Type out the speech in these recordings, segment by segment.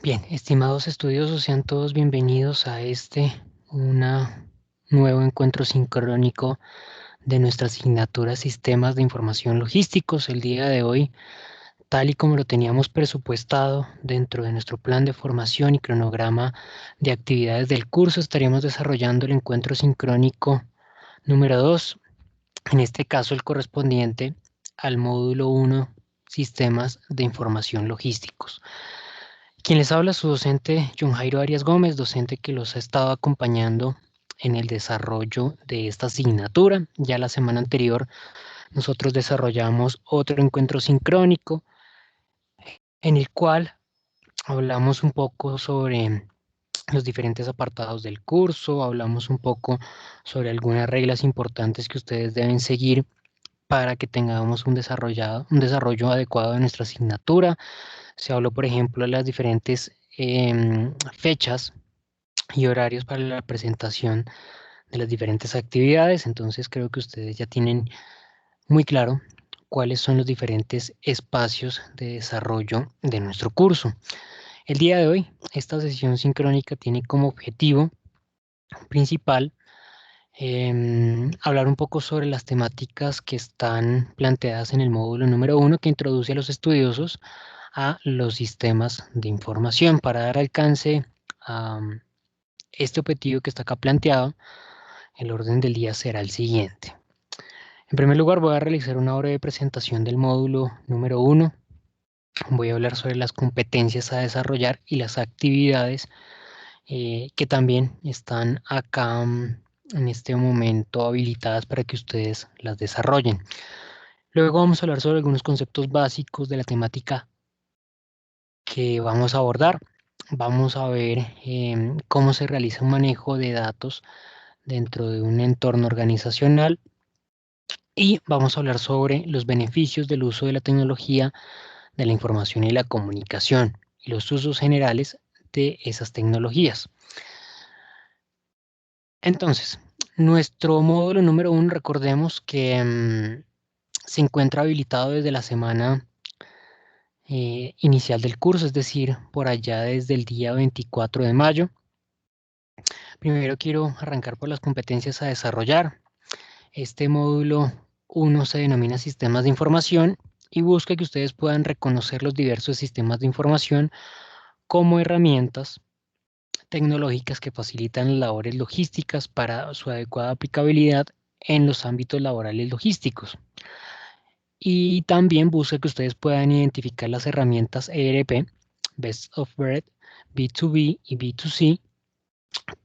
Bien, estimados estudiosos, sean todos bienvenidos a un nuevo encuentro sincrónico de nuestra asignatura Sistemas de Información Logísticos. El día de hoy, tal y como lo teníamos presupuestado dentro de nuestro plan de formación y cronograma de actividades del curso, estaríamos desarrollando el encuentro sincrónico número 2, en este caso el correspondiente al módulo 1, Sistemas de Información Logísticos. Quien les habla, su docente John Jairo Arias Gómez, docente que los ha estado acompañando en el desarrollo de esta asignatura. Ya la semana anterior nosotros desarrollamos otro encuentro sincrónico en el cual hablamos un poco sobre los diferentes apartados del curso, hablamos un poco sobre algunas reglas importantes que ustedes deben seguir para que tengamos un desarrollo adecuado de nuestra asignatura. Se habló, por ejemplo, de las diferentes fechas y horarios para la presentación de las diferentes actividades. Entonces creo que ustedes ya tienen muy claro cuáles son los diferentes espacios de desarrollo de nuestro curso. El día de hoy, esta sesión sincrónica tiene como objetivo principal hablar un poco sobre las temáticas que están planteadas en el módulo número 1 que introduce a los estudiosos a los sistemas de información. Para dar alcance a este objetivo que está acá planteado, el orden del día será el siguiente. En primer lugar, voy a realizar una breve presentación del módulo número 1. Voy a hablar sobre las competencias a desarrollar y las actividades que también están acá en este momento habilitadas para que ustedes las desarrollen. Luego vamos a hablar sobre algunos conceptos básicos de la temática que vamos a abordar. Vamos a ver cómo se realiza un manejo de datos dentro de un entorno organizacional y vamos a hablar sobre los beneficios del uso de la tecnología de la información y la comunicación y los usos generales de esas tecnologías. Entonces, nuestro módulo número 1, recordemos que se encuentra habilitado desde la semana inicial del curso, es decir, por allá desde el día 24 de mayo. Primero quiero arrancar por las competencias a desarrollar. Este módulo 1 se denomina Sistemas de Información y busca que ustedes puedan reconocer los diversos sistemas de información como herramientas tecnológicas que facilitan las labores logísticas para su adecuada aplicabilidad en los ámbitos laborales logísticos. Y también busca que ustedes puedan identificar las herramientas ERP, Best of Breed, B2B y B2C,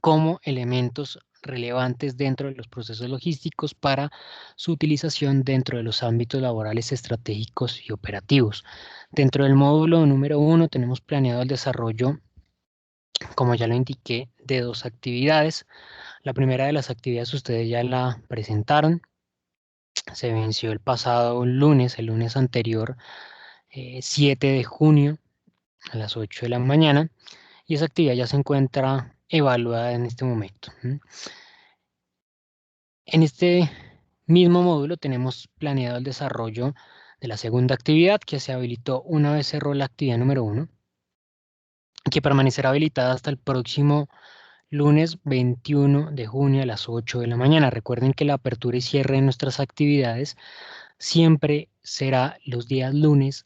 como elementos relevantes dentro de los procesos logísticos para su utilización dentro de los ámbitos laborales estratégicos y operativos. Dentro del módulo número 1 tenemos planeado el desarrollo, como ya lo indiqué, de dos actividades. La primera de las actividades ustedes ya la presentaron, se venció el pasado lunes, el lunes anterior, 7 de junio a las 8 de la mañana, y esa actividad ya se encuentra evaluada en este momento. En este mismo módulo tenemos planeado el desarrollo de la segunda actividad que se habilitó una vez cerró la actividad número 1, que permanecerá habilitada hasta el próximo lunes 21 de junio a las 8 de la mañana. Recuerden que la apertura y cierre de nuestras actividades siempre será los días lunes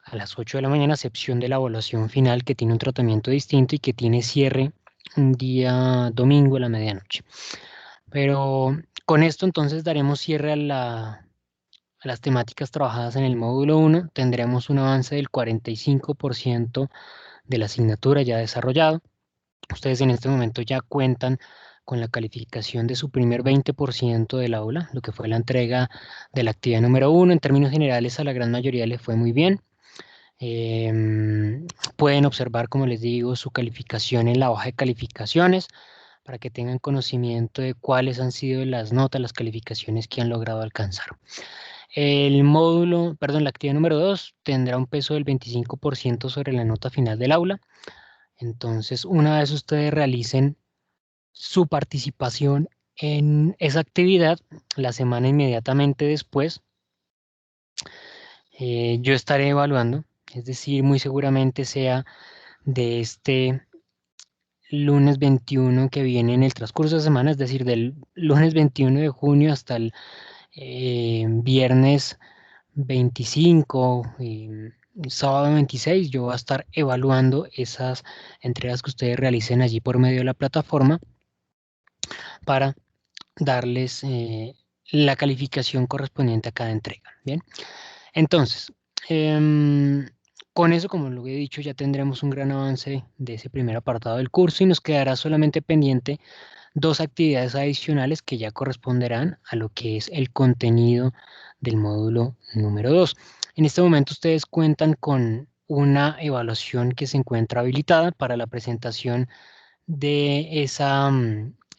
a las 8 de la mañana, a excepción de la evaluación final que tiene un tratamiento distinto y que tiene cierre un día domingo a la medianoche. Pero con esto entonces daremos cierre a las temáticas trabajadas en el módulo 1. Tendremos un avance del 45% de la asignatura ya desarrollado. Ustedes en este momento ya cuentan con la calificación de su primer 20% del aula, lo que fue la entrega de la actividad número 1. En términos generales, a la gran mayoría le fue muy bien. Pueden observar, como les digo, su calificación en la hoja de calificaciones para que tengan conocimiento de cuáles han sido las notas, las calificaciones que han logrado alcanzar. La actividad número 2 tendrá un peso del 25% sobre la nota final del aula. Entonces, una vez ustedes realicen su participación en esa actividad, la semana inmediatamente después, yo estaré evaluando es decir, muy seguramente sea de este lunes 21 que viene en el transcurso de semana, es decir, del lunes 21 de junio hasta el viernes 25 y sábado 26. Yo voy a estar evaluando esas entregas que ustedes realicen allí por medio de la plataforma para darles la calificación correspondiente a cada entrega. Bien, entonces, em, con eso, como lo he dicho, ya tendremos un gran avance de ese primer apartado del curso y nos quedará solamente pendiente dos actividades adicionales que ya corresponderán a lo que es el contenido del módulo número 2. En este momento ustedes cuentan con una evaluación que se encuentra habilitada para la presentación de esa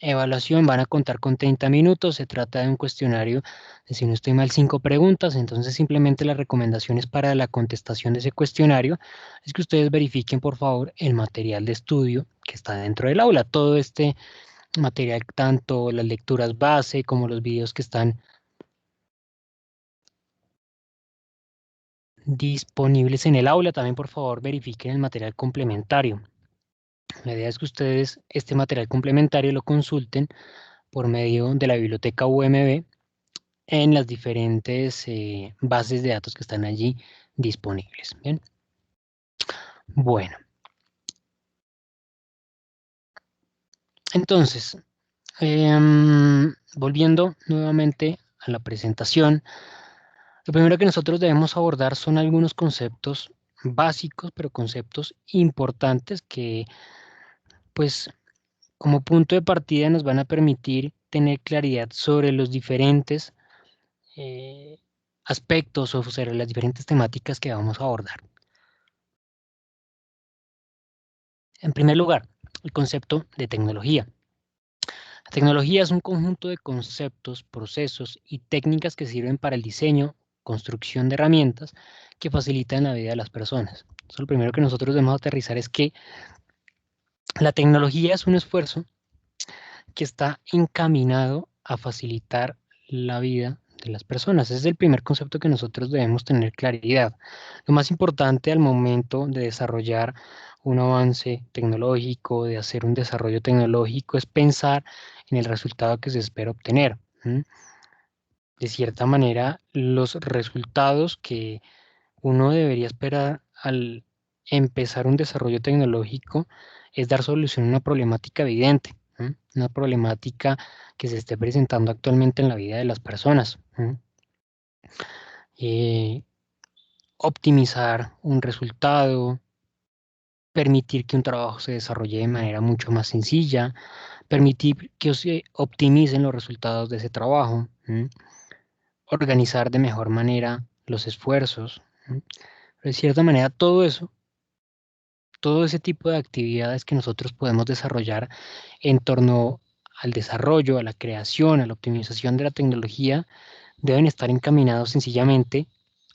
evaluación. Van a contar con 30 minutos. Se trata de un cuestionario de, si no estoy mal, 5 preguntas. Entonces simplemente las recomendaciones para la contestación de ese cuestionario es que ustedes verifiquen por favor el material de estudio que está dentro del aula. Todo este material, tanto las lecturas base como los videos que están disponibles en el aula. También por favor verifiquen el material complementario. La idea es que ustedes este material complementario lo consulten por medio de la biblioteca UMB en las diferentes bases de datos que están allí disponibles. Bien, bueno, entonces, volviendo nuevamente a la presentación, lo primero que nosotros debemos abordar son algunos conceptos básicos, pero conceptos importantes que, pues, como punto de partida nos van a permitir tener claridad sobre los diferentes eh, aspectos o sobre las diferentes temáticas que vamos a abordar. En primer lugar, el concepto de tecnología. La tecnología es un conjunto de conceptos, procesos y técnicas que sirven para el diseño, construcción de herramientas que facilitan la vida de las personas. Entonces, lo primero que nosotros debemos aterrizar es que la tecnología es un esfuerzo que está encaminado a facilitar la vida de las personas. Ese es el primer concepto que nosotros debemos tener claridad. Lo más importante al momento de desarrollar un avance tecnológico, de hacer un desarrollo tecnológico, es pensar en el resultado que se espera obtener. De cierta manera, los resultados que uno debería esperar al empezar un desarrollo tecnológico es dar solución a una problemática evidente, una problemática que se esté presentando actualmente en la vida de las personas. Eh, Optimizar un resultado, permitir que un trabajo se desarrolle de manera mucho más sencilla, permitir que se optimicen los resultados de ese trabajo, organizar de mejor manera los esfuerzos. De cierta manera, todo eso, todo ese tipo de actividades que nosotros podemos desarrollar en torno al desarrollo, a la creación, a la optimización de la tecnología, deben estar encaminados sencillamente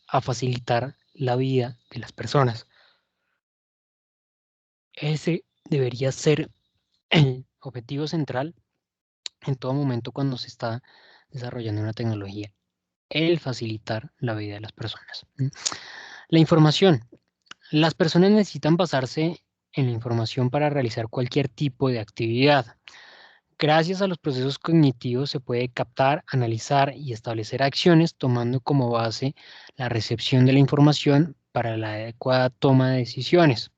a facilitar la vida de las personas. Ese debería ser el objetivo central en todo momento cuando se está desarrollando una tecnología, el facilitar la vida de las personas. La información. Las personas necesitan basarse en la información para realizar cualquier tipo de actividad. Gracias a los procesos cognitivos se puede captar, analizar y establecer acciones tomando como base la recepción de la información para la adecuada toma de decisiones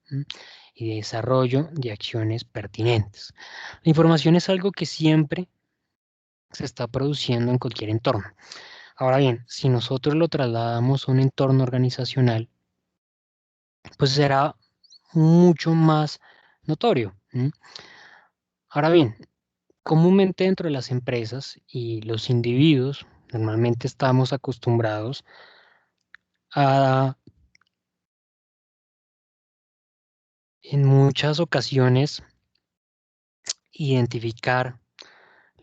y desarrollo de acciones pertinentes. La información es algo que siempre se está produciendo en cualquier entorno. Ahora bien, si nosotros lo trasladamos a un entorno organizacional, pues será mucho más notorio. Ahora bien, comúnmente dentro de las empresas y los individuos, normalmente estamos acostumbrados a, en muchas ocasiones, identificar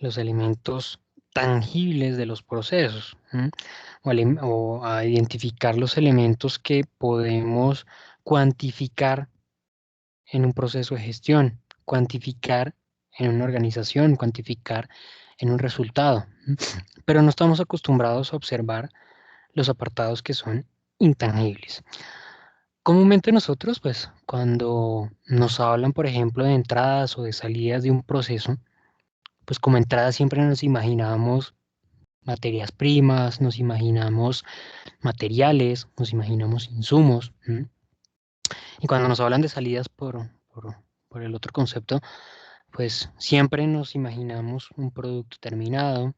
los elementos tangibles de los procesos, o a identificar los elementos que podemos cuantificar en un proceso de gestión, cuantificar en una organización, cuantificar en un resultado. Pero no estamos acostumbrados a observar los apartados que son intangibles. Comúnmente nosotros, pues, cuando nos hablan, por ejemplo, de entradas o de salidas de un proceso, pues como entrada siempre nos imaginamos materias primas, nos imaginamos materiales, nos imaginamos insumos. Y cuando nos hablan de salidas por el otro concepto, pues siempre nos imaginamos un producto terminado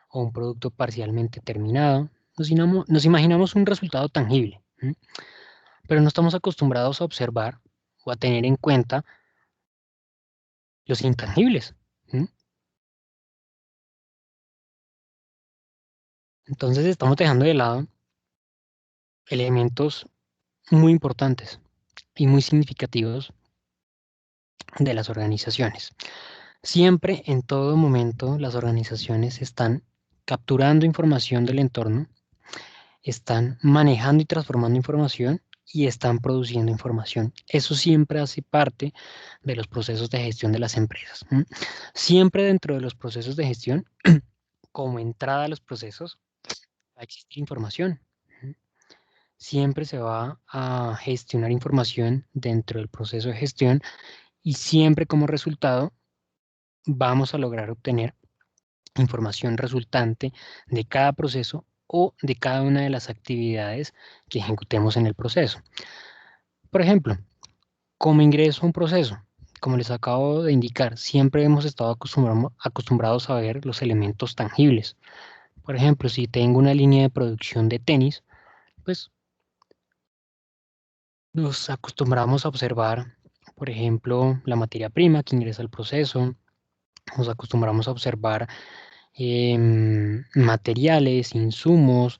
o un producto parcialmente terminado. Nos imaginamos un resultado tangible, pero no estamos acostumbrados a observar o a tener en cuenta los intangibles. ¿M? Entonces estamos dejando de lado elementos muy importantes y muy significativos de las organizaciones. Siempre, en todo momento, las organizaciones están capturando información del entorno, están manejando y transformando información y están produciendo información. Eso siempre hace parte de los procesos de gestión de las empresas. Siempre dentro de los procesos de gestión, como entrada a los procesos, va a existir información. Siempre se va a gestionar información dentro del proceso de gestión y siempre como resultado vamos a lograr obtener información resultante de cada proceso o de cada una de las actividades que ejecutemos en el proceso. Por ejemplo, como ingreso a un proceso, como les acabo de indicar, siempre hemos estado acostumbrados a ver los elementos tangibles. Por ejemplo, si tengo una línea de producción de tenis, pues nos acostumbramos a observar, por ejemplo, la materia prima que ingresa al proceso, nos acostumbramos a observar materiales, insumos,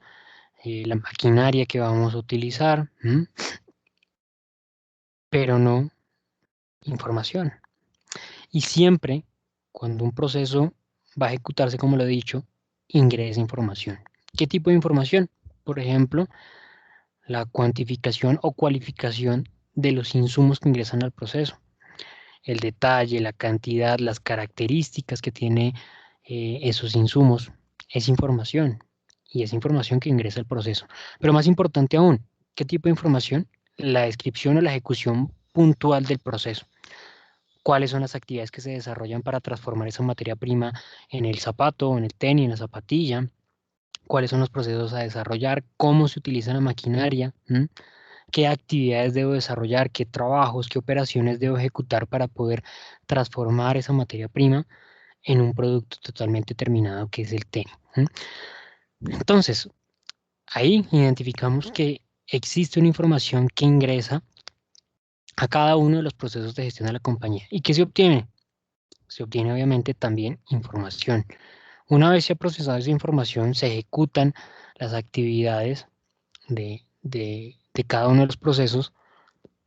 la maquinaria que vamos a utilizar, pero no información. Y siempre, cuando un proceso va a ejecutarse, como lo he dicho, ingresa información. ¿Qué tipo de información? Por ejemplo, la cuantificación o cualificación de los insumos que ingresan al proceso. El detalle, la cantidad, las características que tiene esos insumos. Es información y es información que ingresa al proceso. Pero más importante aún, ¿qué tipo de información? La descripción o la ejecución puntual del proceso. ¿Cuáles son las actividades que se desarrollan para transformar esa materia prima en el zapato, en el tenis, en la zapatilla? ¿Cuáles son los procesos a desarrollar? ¿Cómo se utiliza la maquinaria? ¿Qué actividades debo desarrollar? ¿Qué trabajos, qué operaciones debo ejecutar para poder transformar esa materia prima en un producto totalmente terminado que es el tenis? Entonces, ahí identificamos que existe una información que ingresa a cada uno de los procesos de gestión de la compañía. ¿Y qué se obtiene? Se obtiene obviamente también información. Una vez se ha procesado esa información, se ejecutan las actividades de cada uno de los procesos,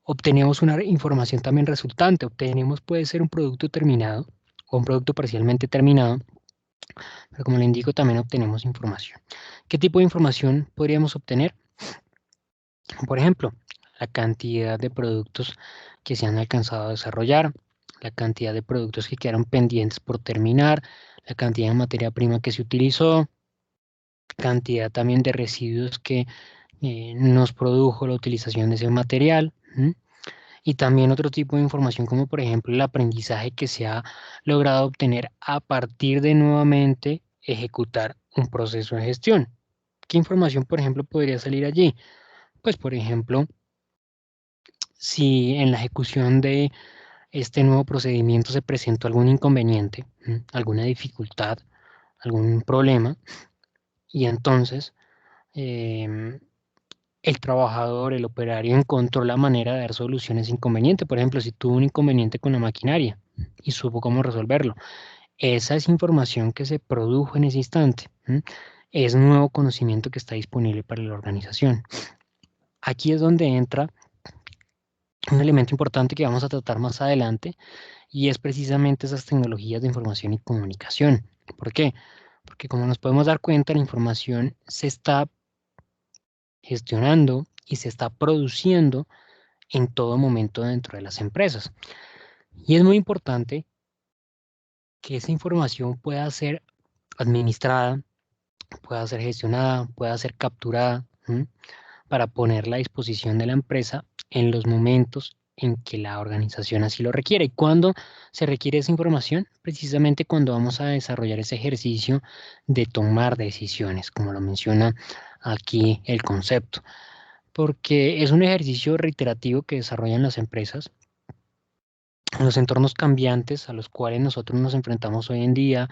obtenemos una información también resultante. Obtenemos, puede ser un producto terminado o un producto parcialmente terminado, pero como le indico, también obtenemos información. ¿Qué tipo de información podríamos obtener? Por ejemplo, la cantidad de productos que se han alcanzado a desarrollar, la cantidad de productos que quedaron pendientes por terminar, la cantidad de materia prima que se utilizó, cantidad también de residuos que nos produjo la utilización de ese material. Y también otro tipo de información como por ejemplo el aprendizaje que se ha logrado obtener a partir de nuevamente ejecutar un proceso de gestión. ¿Qué información, por ejemplo, podría salir allí? Pues, por ejemplo, si en la ejecución de este nuevo procedimiento se presentó algún inconveniente, alguna dificultad, algún problema, y entonces em, el trabajador, el operario encontró la manera de dar soluciones a inconveniente. Por ejemplo, si tuvo un inconveniente con la maquinaria y supo cómo resolverlo. Esa es información que se produjo en ese instante. Es nuevo conocimiento que está disponible para la organización. Aquí es donde entra un elemento importante que vamos a tratar más adelante y es precisamente esas tecnologías de información y comunicación. ¿Por qué? Porque como nos podemos dar cuenta, la información se está gestionando y se está produciendo en todo momento dentro de las empresas. Y es muy importante que esa información pueda ser administrada, pueda ser gestionada, pueda ser capturada, para ponerla a disposición de la empresa en los momentos en que la organización así lo requiere. ¿Y cuándo se requiere esa información? Precisamente cuando vamos a desarrollar ese ejercicio de tomar decisiones, como lo menciona aquí el concepto, porque es un ejercicio reiterativo que desarrollan las empresas en los entornos cambiantes a los cuales nosotros nos enfrentamos hoy en día,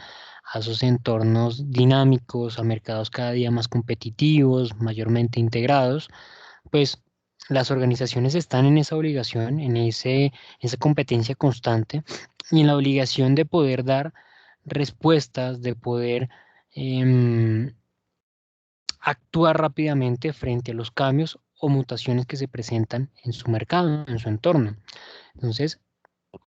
a esos entornos dinámicos, a mercados cada día más competitivos, mayormente integrados, pues las organizaciones están en esa obligación, esa competencia constante y en la obligación de poder dar respuestas, de poder em, actuar rápidamente frente a los cambios o mutaciones que se presentan en su mercado, en su entorno. Entonces,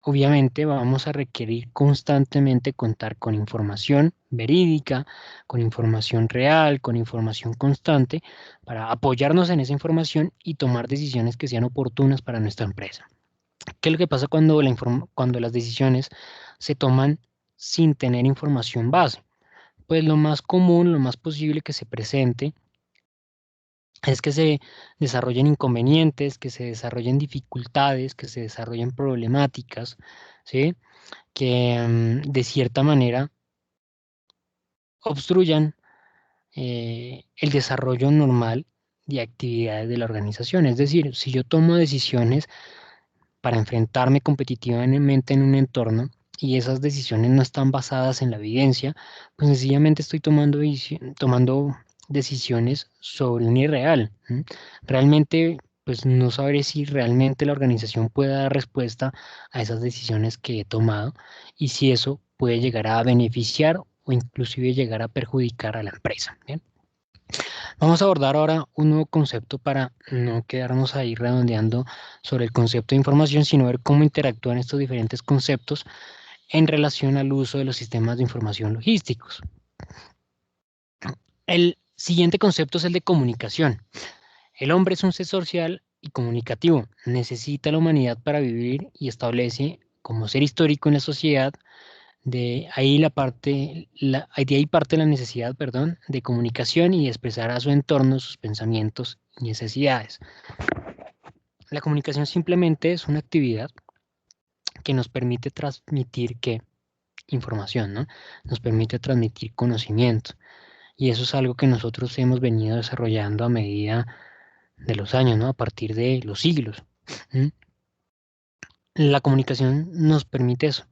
obviamente vamos a requerir constantemente contar con información verídica, con información real, con información constante, para apoyarnos en esa información y tomar decisiones que sean oportunas para nuestra empresa. ¿Qué es lo que pasa cuando, cuando las decisiones se toman sin tener información base? Pues lo más común, lo más posible que se presente es que se desarrollen inconvenientes, que se desarrollen dificultades, que se desarrollen problemáticas, ¿sí? Que de cierta manera obstruyan el desarrollo normal de actividades de la organización. Es decir, si yo tomo decisiones para enfrentarme competitivamente en un entorno y esas decisiones no están basadas en la evidencia, pues sencillamente estoy tomando decisiones sobre un irreal. ¿M? Realmente, pues no sabré si realmente la organización puede dar respuesta a esas decisiones que he tomado y si eso puede llegar a beneficiar o inclusive llegar a perjudicar a la empresa. ¿Bien? Vamos a abordar ahora un nuevo concepto para no quedarnos ahí redondeando sobre el concepto de información, sino ver cómo interactúan estos diferentes conceptos en relación al uso de los sistemas de información logísticos. El siguiente concepto es el de comunicación. El hombre es un ser social y comunicativo. Necesita la humanidad para vivir y establece como ser histórico en la sociedad. De ahí parte la necesidad, perdón, de comunicación y de expresar a su entorno sus pensamientos y necesidades. La comunicación simplemente es una actividad que nos permite transmitir ¿qué? Información, ¿no? Nos permite transmitir conocimiento. Y eso es algo que nosotros hemos venido desarrollando a medida de los años, ¿no? A partir de los siglos. ¿Mm? La comunicación nos permite eso,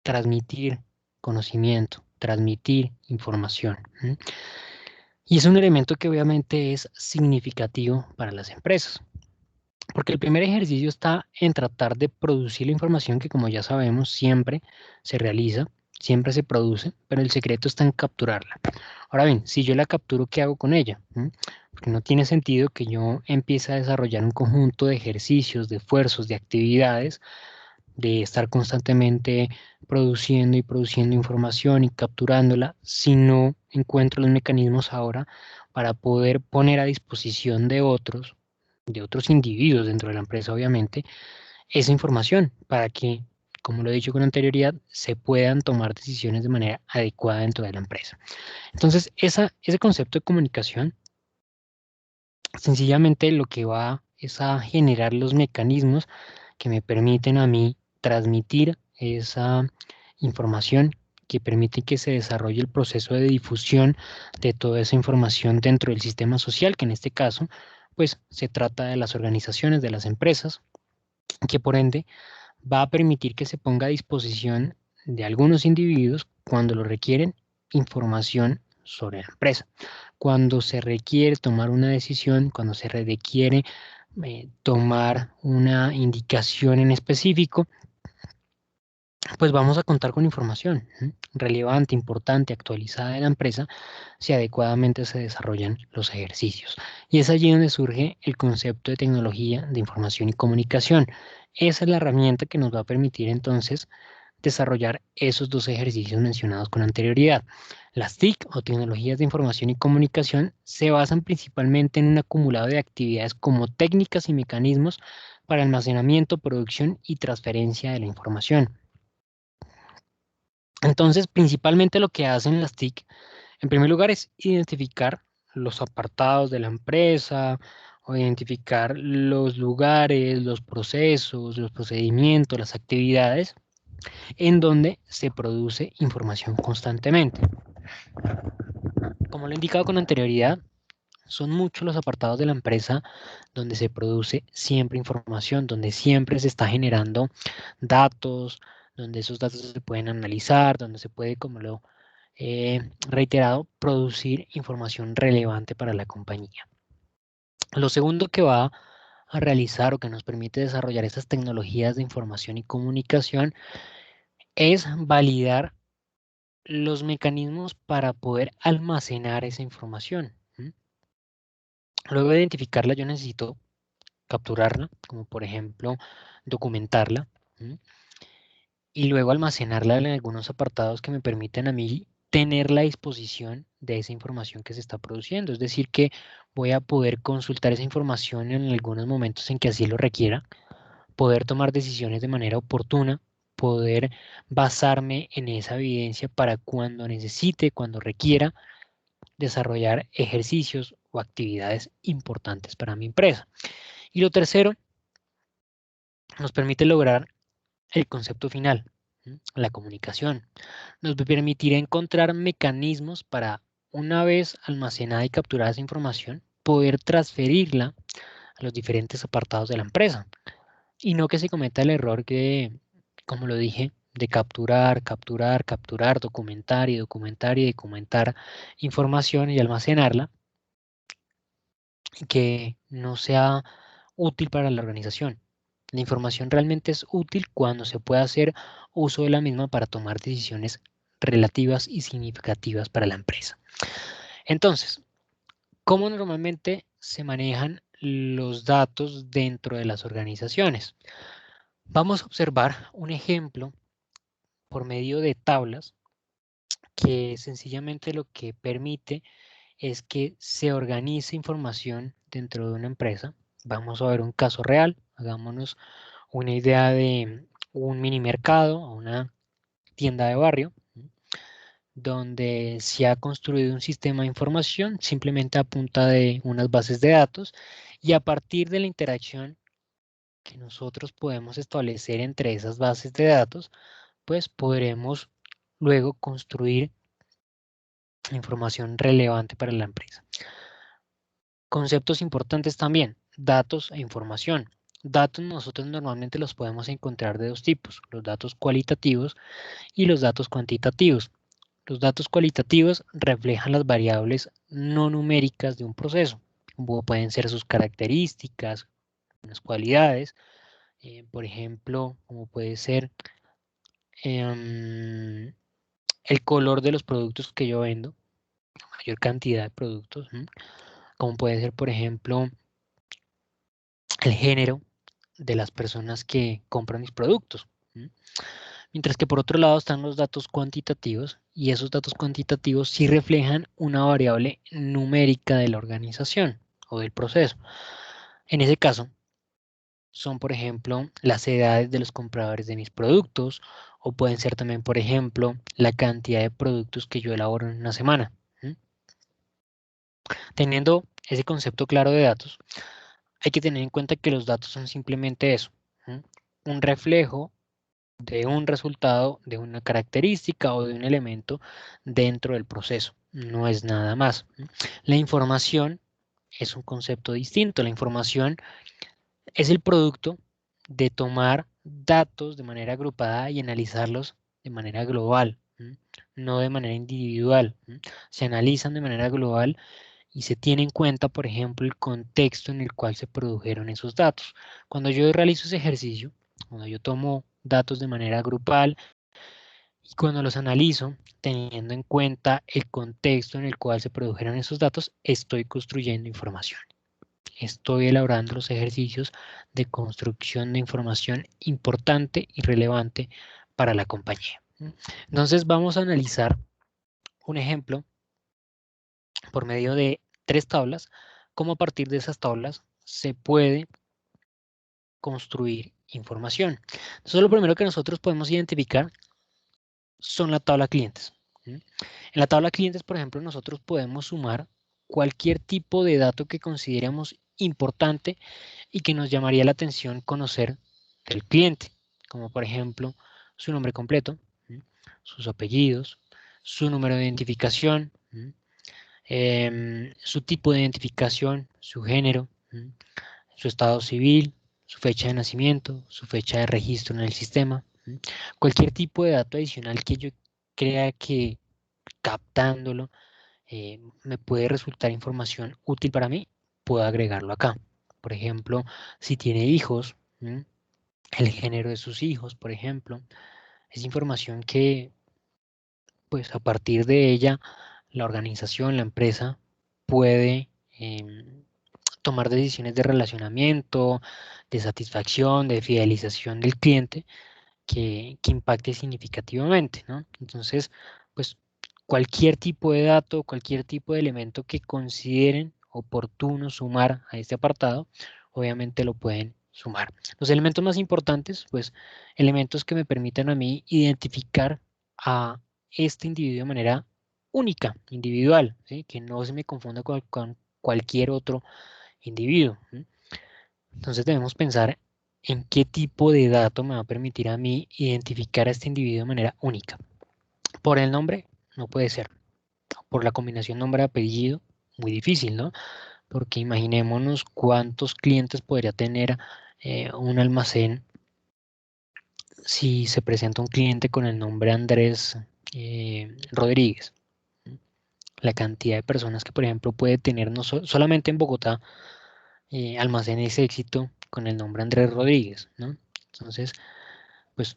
transmitir conocimiento, transmitir información. ¿Mm? Y es un elemento que obviamente es significativo para las empresas, porque el primer ejercicio está en tratar de producir la información que, como ya sabemos, siempre se realiza, siempre se produce, pero el secreto está en capturarla. Ahora bien, si yo la capturo, ¿qué hago con ella? Porque no tiene sentido que yo empiece a desarrollar un conjunto de ejercicios, de esfuerzos, de actividades, de estar constantemente produciendo y produciendo información y capturándola, si no encuentro los mecanismos ahora para poder poner a disposición de otros individuos dentro de la empresa, obviamente, esa información para que, como lo he dicho con anterioridad, se puedan tomar decisiones de manera adecuada dentro de la empresa. Entonces, ese concepto de comunicación, sencillamente lo que va es a generar los mecanismos que me permiten a mí transmitir esa información, que permite que se desarrolle el proceso de difusión de toda esa información dentro del sistema social, que en este caso, pues se trata de las organizaciones, de las empresas, que por ende va a permitir que se ponga a disposición de algunos individuos cuando lo requieren información sobre la empresa. Cuando se requiere tomar una decisión, cuando se requiere tomar una indicación en específico, pues vamos a contar con información relevante, importante, actualizada de la empresa, si adecuadamente se desarrollan los ejercicios. Y es allí donde surge el concepto de tecnología de información y comunicación. Esa es la herramienta que nos va a permitir entonces desarrollar esos dos ejercicios mencionados con anterioridad. Las TIC o tecnologías de información y comunicación se basan principalmente en un acumulado de actividades como técnicas y mecanismos para almacenamiento, producción y transferencia de la información. Entonces, principalmente lo que hacen las TIC, en primer lugar, es identificar los apartados de la empresa o identificar los lugares, los procesos, los procedimientos, las actividades en donde se produce información constantemente. Como lo he indicado con anterioridad, son muchos los apartados de la empresa donde se produce siempre información, donde siempre se está generando datos, donde esos datos se pueden analizar, donde se puede, como lo he reiterado, producir información relevante para la compañía. Lo segundo que va a realizar o que nos permite desarrollar estas tecnologías de información y comunicación es validar los mecanismos para poder almacenar esa información. Luego de identificarla, yo necesito capturarla, como por ejemplo documentarla, y luego almacenarla en algunos apartados que me permiten a mí tener la disposición de esa información que se está produciendo. Es decir, que voy a poder consultar esa información en algunos momentos en que así lo requiera, poder tomar decisiones de manera oportuna, poder basarme en esa evidencia para cuando necesite, cuando requiera, desarrollar ejercicios o actividades importantes para mi empresa. Y lo tercero, nos permite lograr el concepto final, la comunicación. Nos permitirá encontrar mecanismos para, una vez almacenada y capturada esa información, poder transferirla a los diferentes apartados de la empresa. Y no que se cometa el error que, como lo dije, de capturar, capturar, capturar, documentar y documentar y documentar información y almacenarla, que no sea útil para la organización. La información realmente es útil cuando se puede hacer uso de la misma para tomar decisiones relativas y significativas para la empresa. Entonces, ¿cómo normalmente se manejan los datos dentro de las organizaciones? Vamos a observar un ejemplo por medio de tablas que sencillamente lo que permite es que se organice información dentro de una empresa. Vamos a ver un caso real, hagámonos una idea de un mini mercado o una tienda de barrio donde se ha construido un sistema de información simplemente a punta de unas bases de datos y a partir de la interacción que nosotros podemos establecer entre esas bases de datos, pues podremos luego construir información relevante para la empresa. Conceptos importantes también, datos e información. Datos nosotros normalmente los podemos encontrar de dos tipos, los datos cualitativos y los datos cuantitativos. Los datos cualitativos reflejan las variables no numéricas de un proceso, como pueden ser sus características, unas cualidades, por ejemplo, como puede ser el color de los productos que yo vendo, mayor cantidad de productos, como puede ser, por ejemplo, el género de las personas que compran mis productos. Mientras que por otro lado están los datos cuantitativos y esos datos cuantitativos sí reflejan una variable numérica de la organización o del proceso. En ese caso, son por ejemplo las edades de los compradores de mis productos o pueden ser también por ejemplo la cantidad de productos que yo elaboro en una semana. Teniendo ese concepto claro de datos, hay que tener en cuenta que los datos son simplemente eso, un reflejo de un resultado, de una característica o de un elemento dentro del proceso. No es nada más. La información es un concepto distinto. La información es el producto de tomar datos de manera agrupada y analizarlos de manera global, no de manera individual. Se analizan de manera global y se tiene en cuenta, por ejemplo, el contexto en el cual se produjeron esos datos. Cuando yo realizo ese ejercicio, cuando yo tomo datos de manera grupal y cuando los analizo, teniendo en cuenta el contexto en el cual se produjeron esos datos, estoy construyendo información. Estoy elaborando los ejercicios de construcción de información importante y relevante para la compañía. Entonces vamos a analizar un ejemplo por medio de 3 tablas, cómo a partir de esas tablas se puede construir información. Entonces lo primero que nosotros podemos identificar son la tabla clientes. En la tabla clientes, por ejemplo, nosotros podemos sumar cualquier tipo de dato que consideremos importante y que nos llamaría la atención conocer del cliente, como por ejemplo su nombre completo, sus apellidos, su número de identificación, su tipo de identificación, su género, su estado civil, su fecha de nacimiento, su fecha de registro en el sistema, cualquier tipo de dato adicional que yo crea que captándolo me puede resultar información útil para mí, puedo agregarlo acá. Por ejemplo, si tiene hijos, el género de sus hijos, por ejemplo, es información que, pues a partir de ella, la organización, la empresa, puede tomar decisiones de relacionamiento, de satisfacción, de fidelización del cliente que impacte significativamente, ¿no? Entonces, pues cualquier tipo de dato, cualquier tipo de elemento que consideren oportuno sumar a este apartado, obviamente lo pueden sumar. Los elementos más importantes, pues elementos que me permitan a mí identificar a este individuo de manera única, individual, ¿sí? Que no se me confunda con cualquier otro individuo. Entonces debemos pensar en qué tipo de dato me va a permitir a mí identificar a este individuo de manera única. Por el nombre, no puede ser. Por la combinación nombre-apellido, muy difícil, ¿no? Porque imaginémonos cuántos clientes podría tener un almacén si se presenta un cliente con el nombre Andrés Rodríguez. La cantidad de personas que, por ejemplo, puede tener solamente en Bogotá almacenes éxito con el nombre Andrés Rodríguez, ¿no? Entonces, pues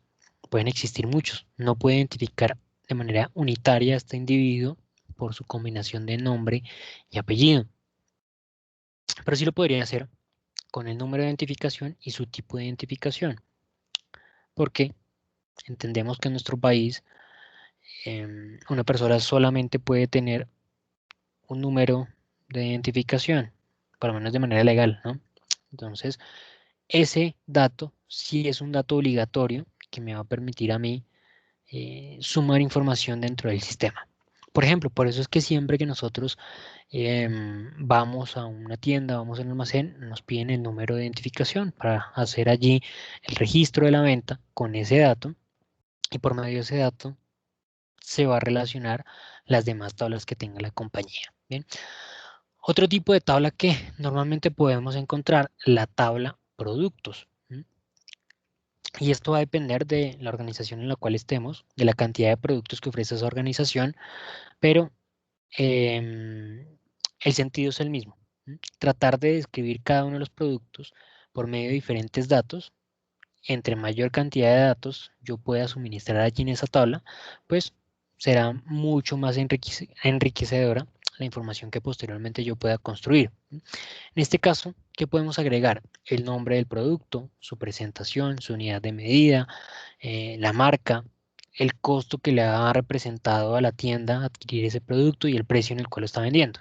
pueden existir muchos. No puede identificar de manera unitaria a este individuo por su combinación de nombre y apellido. Pero sí lo podría hacer con el número de identificación y su tipo de identificación. Porque entendemos que en nuestro país una persona solamente puede tener un número de identificación, por lo menos de manera legal, ¿no? Entonces, ese dato sí es un dato obligatorio que me va a permitir a mí sumar información dentro del sistema. Por ejemplo, por eso es que siempre que nosotros vamos a una tienda, vamos a un almacén, nos piden el número de identificación para hacer allí el registro de la venta con ese dato y por medio de ese dato se va a relacionar las demás tablas que tenga la compañía. Bien. Otro tipo de tabla que normalmente podemos encontrar, la tabla productos. Y esto va a depender de la organización en la cual estemos, de la cantidad de productos que ofrece esa organización, pero el sentido es el mismo. Tratar de describir cada uno de los productos por medio de diferentes datos. Entre mayor cantidad de datos yo pueda suministrar allí en esa tabla, pues será mucho más enriquecedora la información que posteriormente yo pueda construir. En este caso, ¿qué podemos agregar? El nombre del producto, su presentación, su unidad de medida, la marca, el costo que le ha representado a la tienda adquirir ese producto y el precio en el cual lo está vendiendo.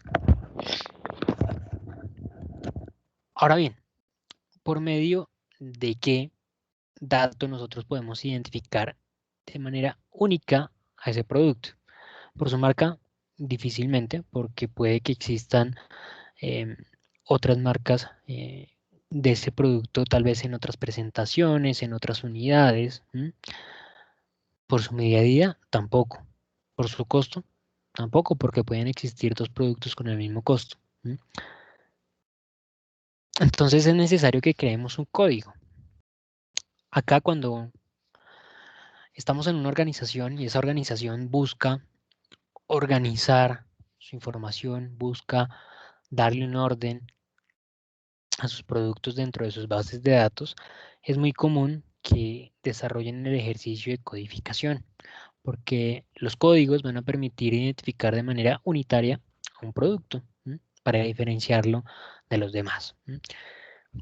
Ahora bien, ¿por medio de qué dato nosotros podemos identificar de manera única a ese producto? Por su marca, difícilmente, porque puede que existan eh, otras marcas de ese producto, tal vez en otras presentaciones, en otras unidades. Por su medida, tampoco. Por su costo, tampoco, porque pueden existir dos productos con el mismo costo. Entonces es necesario que creemos un código. Acá cuando estamos en una organización y esa organización busca organizar su información, busca darle un orden a sus productos dentro de sus bases de datos, es muy común que desarrollen el ejercicio de codificación, porque los códigos van a permitir identificar de manera unitaria un producto para diferenciarlo de los demás.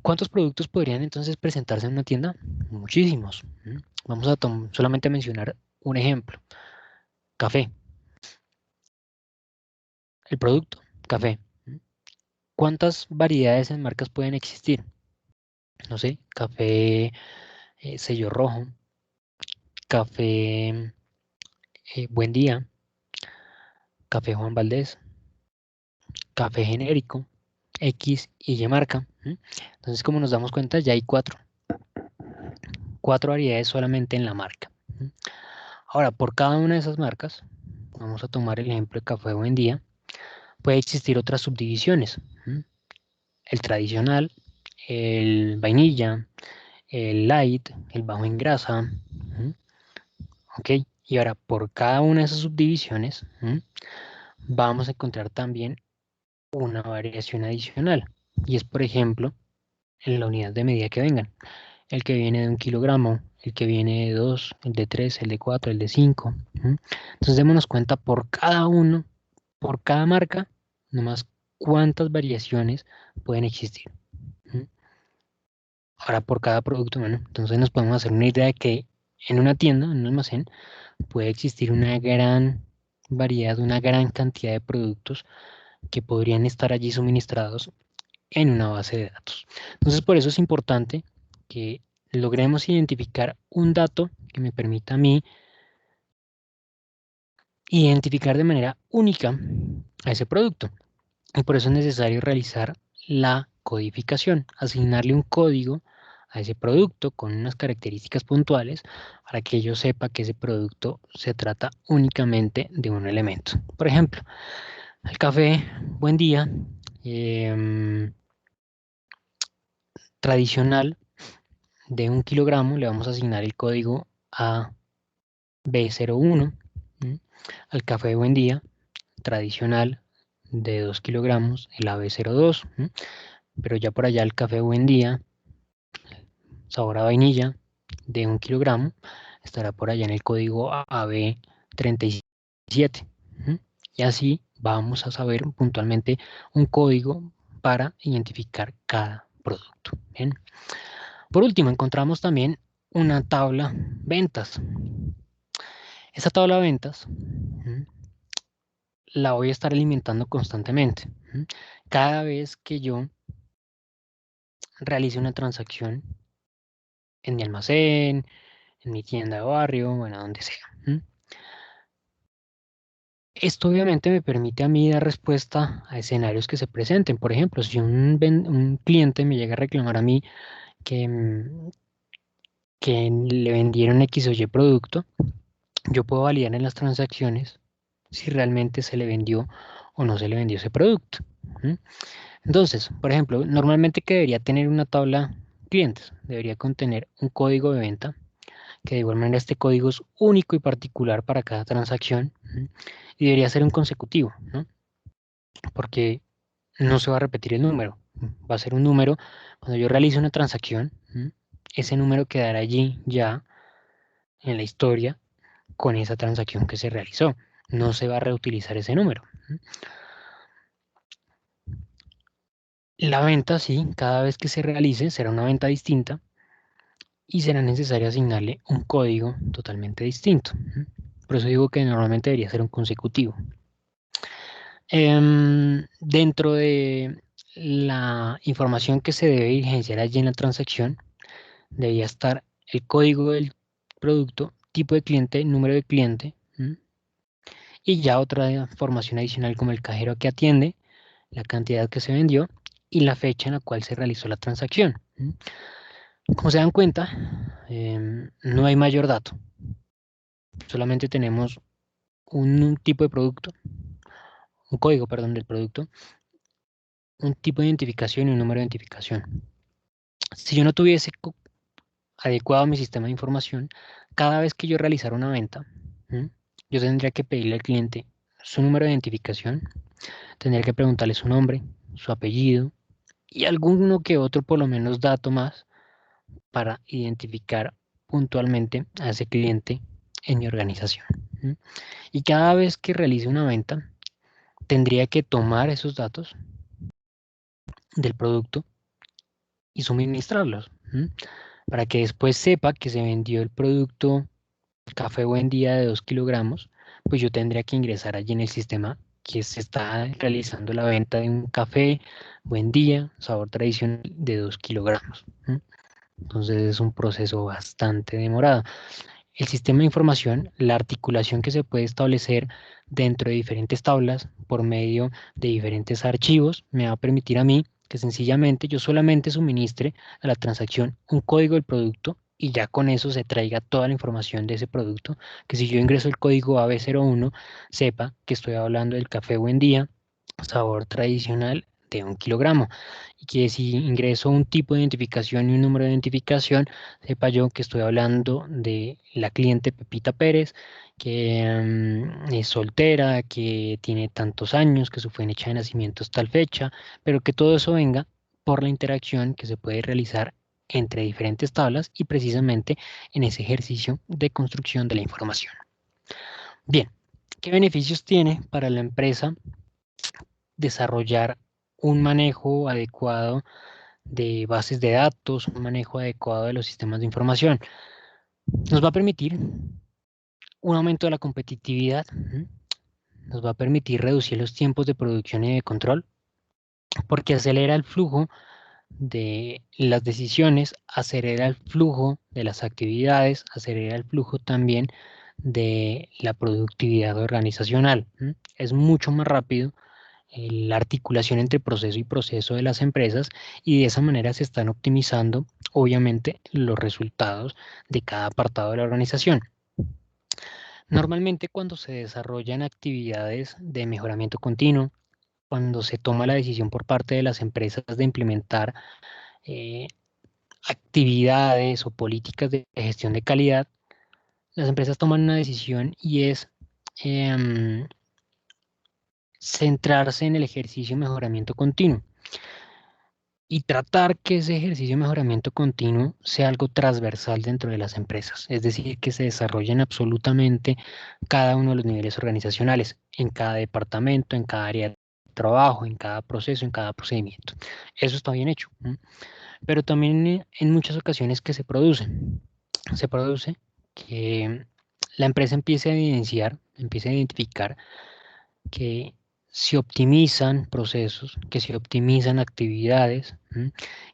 ¿Cuántos productos podrían entonces presentarse en una tienda? Muchísimos. Vamos a solamente a mencionar un ejemplo. Café. El producto, café. ¿Cuántas variedades en marcas pueden existir? No sé, café sello rojo, café Buen Día, café Juan Valdés, café genérico. X y Y marca. Entonces, como nos damos cuenta, ya hay cuatro variedades solamente en la marca. Ahora, por cada una de esas marcas, vamos a tomar el ejemplo de Café Buen Día, puede existir otras subdivisiones. El tradicional, el vainilla, el light, el bajo en grasa. ¿Ok? Y ahora, por cada una de esas subdivisiones, vamos a encontrar también una variación adicional. Y es, por ejemplo, en la unidad de medida que vengan. El que viene de 1 kilogramo, el que viene de 2, el de 3, el de 4, el de 5. Entonces démonos cuenta por cada uno, por cada marca, nomás cuántas variaciones pueden existir. Ahora por cada producto, bueno, entonces nos podemos hacer una idea de que en una tienda, en un almacén, puede existir una gran variedad, una gran cantidad de productos que podrían estar allí suministrados en una base de datos. Entonces, por eso es importante que logremos identificar un dato que me permita a mí identificar de manera única a ese producto. Y por eso es necesario realizar la codificación, asignarle un código a ese producto con unas características puntuales para que yo sepa que ese producto se trata únicamente de un elemento. Por ejemplo, el café Buen Día tradicional de 1 kilogramo le vamos a asignar el código AB01. Al café Buen Día tradicional de 2 kilogramos el AB02. Pero ya por allá el café Buen Día sabor a vainilla de 1 kilogramo estará por allá en el código AB37. Y así vamos a saber puntualmente un código para identificar cada producto. Bien. Por último, encontramos también una tabla ventas. Esta tabla ventas la voy a estar alimentando constantemente. Cada vez que yo realice una transacción en mi almacén, en mi tienda de barrio, bueno, donde sea. Esto obviamente me permite a mí dar respuesta a escenarios que se presenten. Por ejemplo, si un cliente me llega a reclamar a mí que, que le vendieron X o Y producto, yo puedo validar en las transacciones si realmente se le vendió o no se le vendió ese producto. Entonces, por ejemplo, normalmente que debería tener una tabla clientes, debería contener un código de venta, que de igual manera este código es único y particular para cada transacción, y debería ser un consecutivo, ¿no? Porque no se va a repetir el número, va a ser un número, cuando yo realice una transacción, ese número quedará allí ya en la historia con esa transacción que se realizó, no se va a reutilizar ese número. La venta, sí, cada vez que se realice será una venta distinta y será necesario asignarle un código totalmente distinto. Por eso digo que normalmente debería ser un consecutivo. Dentro de la información que se debe diligenciar allí en la transacción, debía estar el código del producto, tipo de cliente, número de cliente, y ya otra información adicional como el cajero que atiende, la cantidad que se vendió y la fecha en la cual se realizó la transacción. Como se dan cuenta, no hay mayor dato, solamente tenemos un tipo de producto, un código, perdón, del producto, un tipo de identificación y un número de identificación. Si yo no tuviese adecuado mi sistema de información, cada vez que yo realizara una venta, yo tendría que pedirle al cliente su número de identificación, tendría que preguntarle su nombre, su apellido y alguno que otro, por lo menos, dato más para identificar puntualmente a ese cliente en mi organización. Y cada vez que realice una venta, tendría que tomar esos datos del producto y suministrarlos para que después sepa que se vendió el producto Café Buen Día de 2 kilogramos, pues yo tendría que ingresar allí en el sistema que se está realizando la venta de un café Buen Día, sabor tradicional de 2 kilogramos. Entonces es un proceso bastante demorado. el sistema de información, la articulación que se puede establecer dentro de diferentes tablas por medio de diferentes archivos, me va a permitir a mí que sencillamente yo solamente suministre a la transacción un código del producto y ya con eso se traiga toda la información de ese producto, que si yo ingreso el código AB01, sepa que estoy hablando del café Buen Día, sabor tradicional de 1 kilogramo, y que si ingreso un tipo de identificación y un número de identificación, sepa yo que estoy hablando de la cliente Pepita Pérez, que es soltera, que tiene tantos años, que su fecha de nacimiento es tal fecha, pero que todo eso venga por la interacción que se puede realizar entre diferentes tablas y precisamente en ese ejercicio de construcción de la información. Bien, ¿qué beneficios tiene para la empresa desarrollar un manejo adecuado de bases de datos, un manejo adecuado de los sistemas de información? Nos va a permitir un aumento de la competitividad, nos va a permitir reducir los tiempos de producción y de control, porque acelera el flujo de las decisiones, acelera el flujo de las actividades, acelera el flujo también de la productividad organizacional. Es mucho más rápido la articulación entre proceso y proceso de las empresas y de esa manera se están optimizando, obviamente, los resultados de cada apartado de la organización. Normalmente cuando se desarrollan actividades de mejoramiento continuo, cuando se toma la decisión por parte de las empresas de implementar eh, actividades o políticas de gestión de calidad, las empresas toman una decisión y es em, centrarse en el ejercicio de mejoramiento continuo y tratar que ese ejercicio de mejoramiento continuo sea algo transversal dentro de las empresas, es decir, que se desarrolle en absolutamente cada uno de los niveles organizacionales, en cada departamento, en cada área de trabajo, en cada proceso, en cada procedimiento. Eso está bien hecho, pero también en muchas ocasiones que se produce que la empresa empiece a identificar que se optimizan procesos, que se optimizan actividades,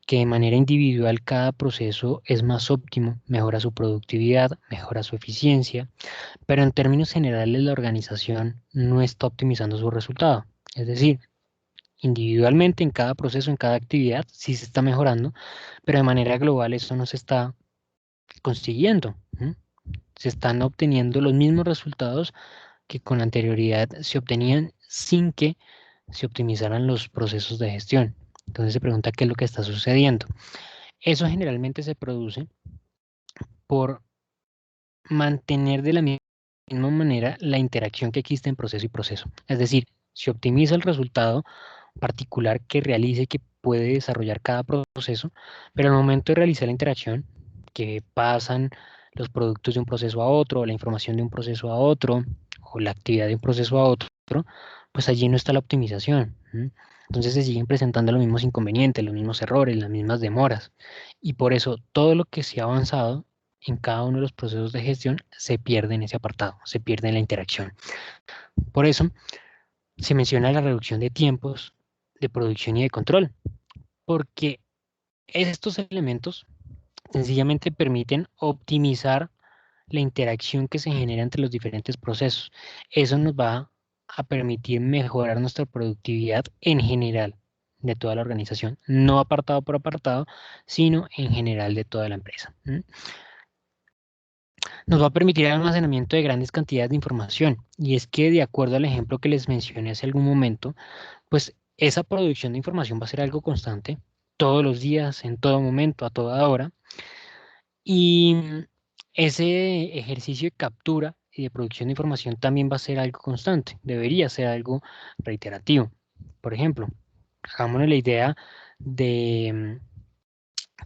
que de manera individual cada proceso es más óptimo, mejora su productividad, mejora su eficiencia, pero en términos generales la organización no está optimizando su resultado. Es decir, individualmente en cada proceso, en cada actividad, sí se está mejorando, pero de manera global eso no se está consiguiendo. Se están obteniendo los mismos resultados que con anterioridad se obtenían sin que se optimizaran los procesos de gestión. Entonces se pregunta qué es lo que está sucediendo. Eso generalmente se produce por mantener de la misma manera la interacción que existe en proceso y proceso. Es decir, se optimiza el resultado particular que realice, que puede desarrollar cada proceso, pero al momento de realizar la interacción, que pasan los productos de un proceso a otro, o la información de un proceso a otro, o la actividad de un proceso a otro, pues allí no está la optimización. Entonces se siguen presentando los mismos inconvenientes, los mismos errores, las mismas demoras. Y por eso todo lo que se ha avanzado en cada uno de los procesos de gestión se pierde en ese apartado, se pierde en la interacción. Por eso se menciona la reducción de tiempos de producción y de control, porque estos elementos sencillamente permiten optimizar la interacción que se genera entre los diferentes procesos. Eso nos va a permitir mejorar nuestra productividad en general de toda la organización, no apartado por apartado, sino en general de toda la empresa. Nos va a permitir el almacenamiento de grandes cantidades de información, y es que de acuerdo al ejemplo que les mencioné hace algún momento, pues esa producción de información va a ser algo constante todos los días, en todo momento, a toda hora. Y ese ejercicio de captura y de producción de información también va a ser algo constante, debería ser algo reiterativo. Por ejemplo, hagámonos la idea de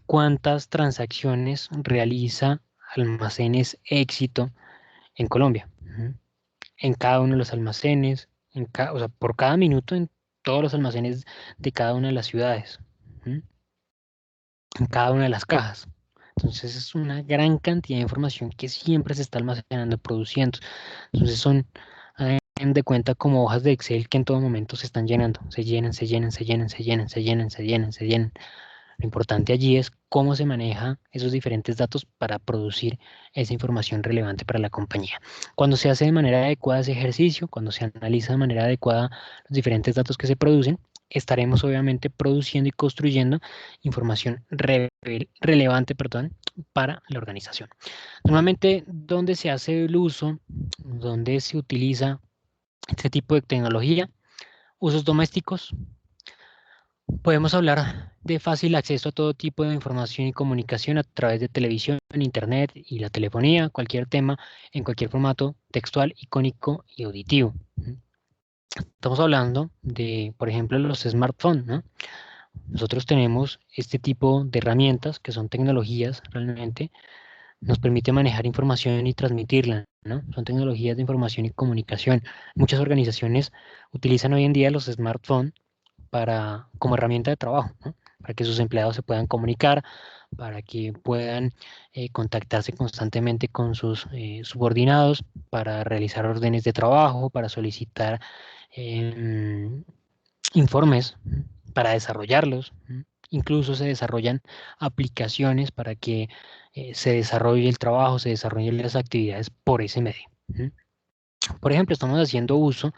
cuántas transacciones realiza Almacenes Éxito en Colombia. En cada uno de los almacenes, o sea, por cada minuto en todos los almacenes de cada una de las ciudades, en cada una de las cajas. Entonces es una gran cantidad de información que siempre se está almacenando, produciendo. Entonces son, hagan de cuenta, como hojas de Excel que en todo momento se están llenando, se llenan, se llenan, se llenan, se llenan, se llenan, se llenan, se llenan. Lo importante allí es cómo se maneja esos diferentes datos para producir esa información relevante para la compañía. Cuando se hace de manera adecuada ese ejercicio, cuando se analiza de manera adecuada los diferentes datos que se producen, estaremos obviamente produciendo y construyendo información relevante, perdón, para la organización. Normalmente, ¿dónde se hace el uso? ¿Dónde se utiliza este tipo de tecnología? Usos domésticos. Podemos hablar de fácil acceso a todo tipo de información y comunicación a través de televisión, internet y la telefonía, cualquier tema, en cualquier formato textual, icónico y auditivo. Estamos hablando de, por ejemplo, los smartphones, ¿no? Nosotros tenemos este tipo de herramientas que son tecnologías realmente, nos permite manejar información y transmitirla, ¿no? Son tecnologías de información y comunicación. Muchas organizaciones utilizan hoy en día los smartphones como herramienta de trabajo, ¿no? Para que sus empleados se puedan comunicar, para que puedan contactarse constantemente con sus subordinados, para realizar órdenes de trabajo, para solicitar em, informes, para desarrollarlos. Incluso se desarrollan aplicaciones para que se desarrolle el trabajo, se desarrollen las actividades por ese medio. Por ejemplo, estamos haciendo uso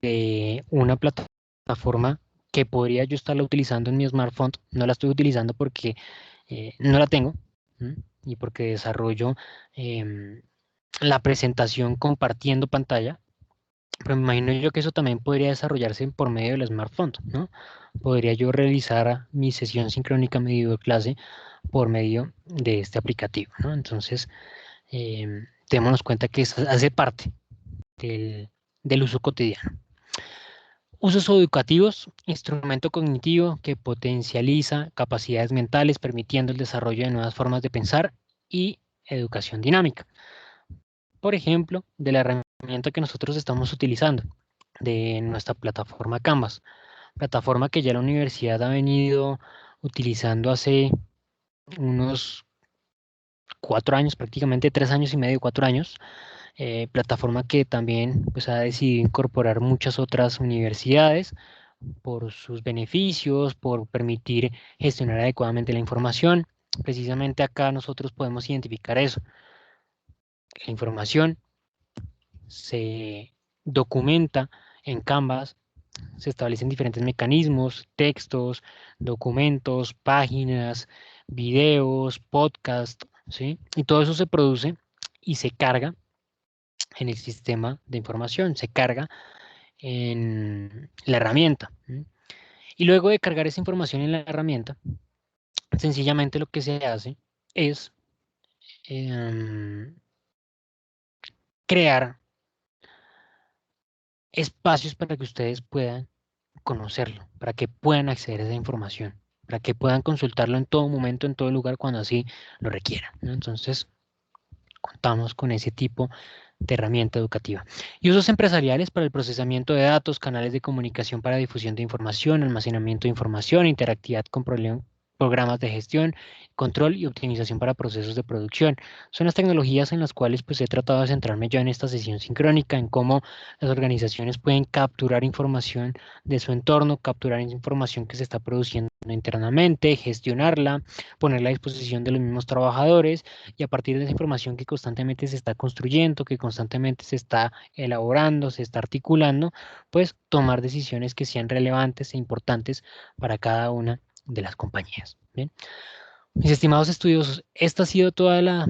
de una plataforma que podría yo estarla utilizando en mi smartphone. No la estoy utilizando porque no la tengo, ¿m? Y porque desarrollo em, la presentación compartiendo pantalla. Pero me imagino yo que eso también podría desarrollarse por medio del smartphone, ¿no? Podría yo realizar mi sesión sincrónica mi videoclase por medio de este aplicativo, ¿no? Entonces, démonos cuenta que eso hace parte del uso cotidiano. Usos educativos, instrumento cognitivo que potencializa capacidades mentales, permitiendo el desarrollo de nuevas formas de pensar y educación dinámica. Por ejemplo, de la herramienta que nosotros estamos utilizando, de nuestra plataforma Canvas, plataforma que ya la universidad ha venido utilizando hace unos 4 años, prácticamente 3 años y medio, 4 años, plataforma que también pues, ha decidido incorporar muchas otras universidades por sus beneficios, por permitir gestionar adecuadamente la información. Precisamente acá nosotros podemos identificar eso. La información se documenta en Canvas, se establecen diferentes mecanismos, textos, documentos, páginas, videos, podcasts, ¿sí? Y todo eso se produce y se carga en el sistema de información, se carga en la herramienta. Y luego de cargar esa información en la herramienta, sencillamente lo que se hace es crear espacios para que ustedes puedan conocerlo, para que puedan acceder a esa información, para que puedan consultarlo en todo momento, en todo lugar, cuando así lo requieran, ¿no? Entonces, contamos con ese tipo de herramienta educativa. Y usos empresariales para el procesamiento de datos, canales de comunicación para difusión de información, almacenamiento de información, interactividad con programas de gestión, control y optimización para procesos de producción. Son las tecnologías en las cuales pues he tratado de centrarme yo en esta sesión sincrónica, en cómo las organizaciones pueden capturar información de su entorno, capturar información que se está produciendo internamente, gestionarla, ponerla a disposición de los mismos trabajadores y a partir de esa información que constantemente se está construyendo, que constantemente se está elaborando, se está articulando, pues tomar decisiones que sean relevantes e importantes para cada una de las compañías. Bien, mis estimados estudiosos, esta ha sido toda la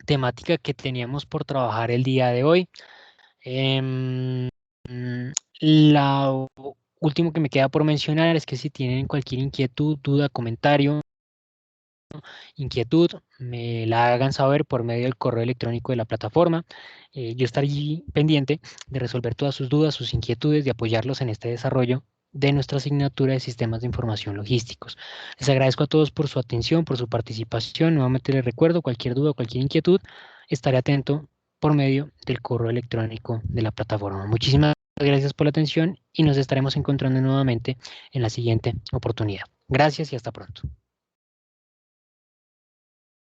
temática que teníamos por trabajar el día de hoy. La último que me queda por mencionar es que si tienen cualquier inquietud, duda, comentario, inquietud, me la hagan saber por medio del correo electrónico de la plataforma. Yo estaré pendiente de resolver todas sus dudas, sus inquietudes, de apoyarlos en este desarrollo de nuestra asignatura de sistemas de información logísticos. Les agradezco a todos por su atención, por su participación. Nuevamente les recuerdo, cualquier duda, cualquier inquietud, estaré atento por medio del correo electrónico de la plataforma. Muchísimas gracias por la atención y nos estaremos encontrando nuevamente en la siguiente oportunidad. Gracias y hasta pronto.